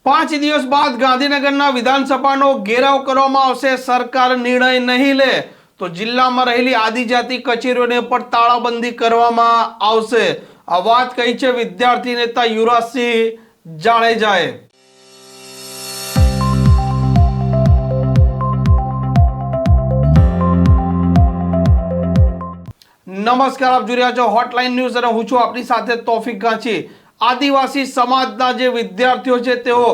5 દિવસ બાદ ગાંધીનગરના વિધાનસભાનો ઘેરાવ કરવામાં આવશે. સરકાર નિર્ણય નહીં લે તો જિલ્લામાં રહેલી આદિજાતિ કચેરીઓને પણ તાળાબંધી કરવામાં આવશે. આ વાત કહી છે વિદ્યાર્થી નેતા યુવરાજસિંહ જાડેજાએ. નમસ્કાર, આપ જોઈ રહ્યા છો હોટલાઇન ન્યૂઝ અને હું છું આપની સાથે તોફિક ગાંચી. આદિવાસી સમાજના જે વિદ્યાર્થીઓ છે તેઓ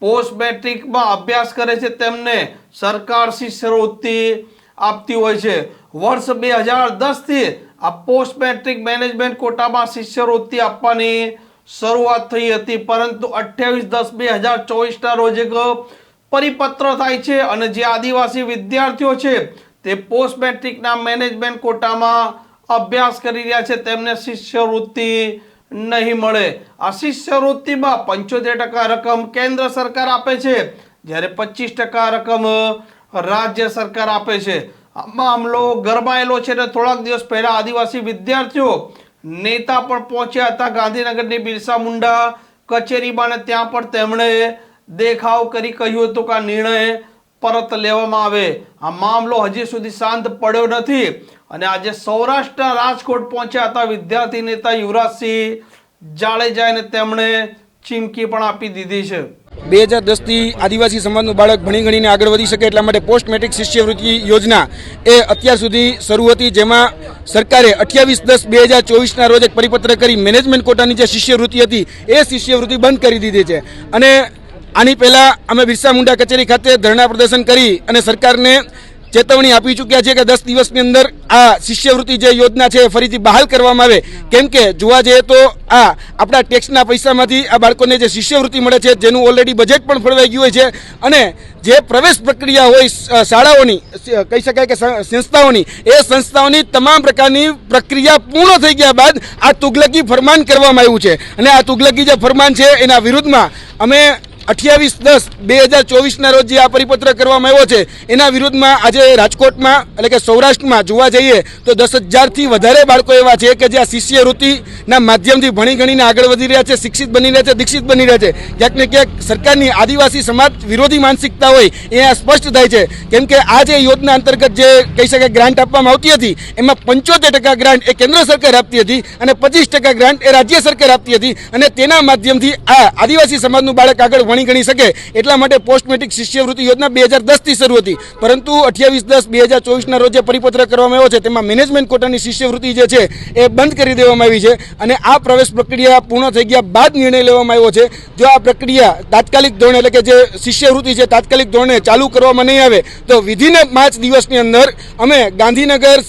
પોસ્ટ મેટ્રિકમાં અભ્યાસ કરે છે તેમને સરકાર શિષ્યવૃત્તિ આપતી હોય છે. વર્ષ 2010 થી આ પોસ્ટ મેટ્રિક મેનેજમેન્ટ કોટામાં શિષ્યવૃત્તિ આપવાની શરૂઆત થઈ હતી, પરંતુ 28/10/2024 ના રોજ એક પરિપત્ર થાય છે અને જે આદિવાસી વિદ્યાર્થીઓ છે તે પોસ્ટ મેટ્રિકના મેનેજમેન્ટ કોટામાં અભ્યાસ કરી રહ્યા છે તેમને શિષ્યવૃત્તિ નહીં મળે. આ શિષ્યવૃત્તિમાં 75% રકમ કેન્દ્ર સરકાર આપે છે, જ્યારે 25% રકમ રાજ્ય સરકાર આપે છે. આ મામલો ગરમાયેલો છે અને થોડાક દિવસ પહેલા આદિવાસી વિદ્યાર્થીઓ નેતા પણ પહોંચ્યા હતા ગાંધીનગરની બિરસા મુંડા કચેરીમાં, અને ત્યાં પણ તેમણે દેખાવ કરી કહ્યું હતું કે આ નિર્ણય પરત લેવામાં આવે. આ મામલો હજી સુધી શાંત પડ્યો નથી અને આજે સૌરાષ્ટ્રના રાજકોટ પહોંચ્યા હતા વિદ્યાર્થી નેતા યુવરાજસિંહ જાડેજા અને તેમણે ચીમકી પણ આપી દીધી છે. 2010 થી આદિવાસી સમાજનું બાળક ભણી ગણીને આગળ વધી શકે એટલા માટે પોસ્ટ મેટ્રિક શિષ્યવૃત્તિ યોજના એ અત્યાર સુધી શરૂ હતી, જેમાં સરકારે 28/10/2024 ના રોજ એક પરિપત્ર કરી મેનેજમેન્ટ કોટાની જે શિષ્યવૃત્તિ હતી એ શિષ્યવૃત્તિ બંધ કરી દીધી છે. અને આની પહેલા અમે બિરસા મુંડા કચેરી ખાતે ધરણા પ્રદર્શન કરી અને સરકારને ચેતવણી આપી ચૂક્યા છે કે 10 દિવસની અંદર આ શિષ્યવૃત્તિ જે યોજના છે ફરીથી બહાલ કરવામાં આવે, કેમ કે જોવા જઈએ તો આ આપણા ટેક્સના પૈસામાંથી આ બાળકોને જે શિષ્યવૃત્તિ મળે છે જેનું ઓલરેડી બજેટ પણ ફળવાઈ ગયું હોય છે, અને જે પ્રવેશ પ્રક્રિયા હોય શાળાઓની, કહી શકાય કે સંસ્થાઓની, એ સંસ્થાઓની તમામ પ્રકારની પ્રક્રિયા પૂર્ણ થઈ ગયા બાદ આ તુગલકી ફરમાન કરવામાં આવ્યું છે. અને આ તુગલકી જે ફરમાન છે એના વિરુદ્ધમાં અમે 28/10/2024 ના રોજ જે આ પરિપત્ર કરવામાં આવ્યો છે એના વિરુદ્ધમાં આજે રાજકોટમાં એટલે કે સૌરાષ્ટ્રમાં જોવા જઈએ તો 10,000 થી વધારે બાળકો એવા છે કે જે આ શિષ્યવૃત્તિના માધ્યમથી ભણી ગણીને આગળ વધી રહ્યા છે, શિક્ષિત બની રહ્યા છે, દીક્ષિત બની રહ્યા છે. ક્યાંક ને ક્યાંક સરકારની આદિવાસી સમાજ વિરોધી માનસિકતા હોય એ આ સ્પષ્ટ થાય છે, કેમ કે આ જે યોજના અંતર્ગત જે કહી શકાય ગ્રાન્ટ આપવામાં આવતી હતી એમાં 75% ગ્રાન્ટ એ કેન્દ્ર સરકાર આપતી હતી અને 25% ગ્રાન્ટ એ રાજ્ય સરકાર આપતી હતી, અને તેના માધ્યમથી આ આદિવાસી સમાજનું બાળક આગળ ભણી ગણી શકે એટલા માટે પોસ્ટ મેટ્રિક શિષ્યવૃત્તિ યોજના 2010 થી શરૂ હતી, પરંતુ 28/10/2024 ના રોજ જે પરિપત્ર કરવામાં આવ્યો છે તેમાં મેનેજમેન્ટ કોટાની શિષ્યવૃત્તિ જે છે એ બંધ કરી દેવામાં આવી છે. અને આ પ્રવેશ પ્રક્રિયા પૂર્ણ થઈ ગયા બાદ નિર્ણય લેવામાં આવ્યો છે. જો આ પ્રક્રિયા તાત્કાલિક ધોરણે એટલે કે જે શિષ્યવૃત્તિ છે તાત્કાલિક ધોરણે ચાલુ કરવામાં નહીં આવે તો વિધિન 5 દિવસની અંદર અમે ગાંધીનગર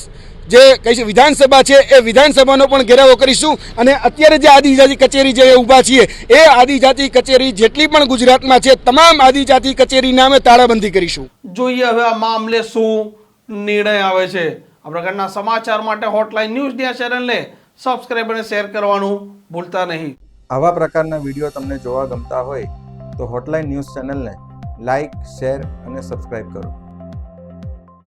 જે કઈ છે વિધાનસભા છે એ વિધાનસભાનો પણ ઘેરાવો કરીશું. અને અત્યારે જે આદિજાતિ કચેરી જે ઊભા છીએ એ આદિજાતિ કચેરી જેટલી પણ ગુજરાતમાં છે તમામ આદિજાતિ કચેરીના અમે તાળાબંધી કરીશું. જોઈએ હવે આ મામલે શું નિર્ણય આવે છે. આ પ્રકારના સમાચાર માટે હોટલાઇન ન્યૂઝની આ ચેનલને સબસ્ક્રાઇબ અને શેર કરવાનું ભૂલતા નહીં. આવા પ્રકારના વિડીયો તમને જોવા ગમતા હોય તો હોટલાઇન ન્યૂઝ ચેનલને લાઇક, શેર અને સબસ્ક્રાઇબ કરો.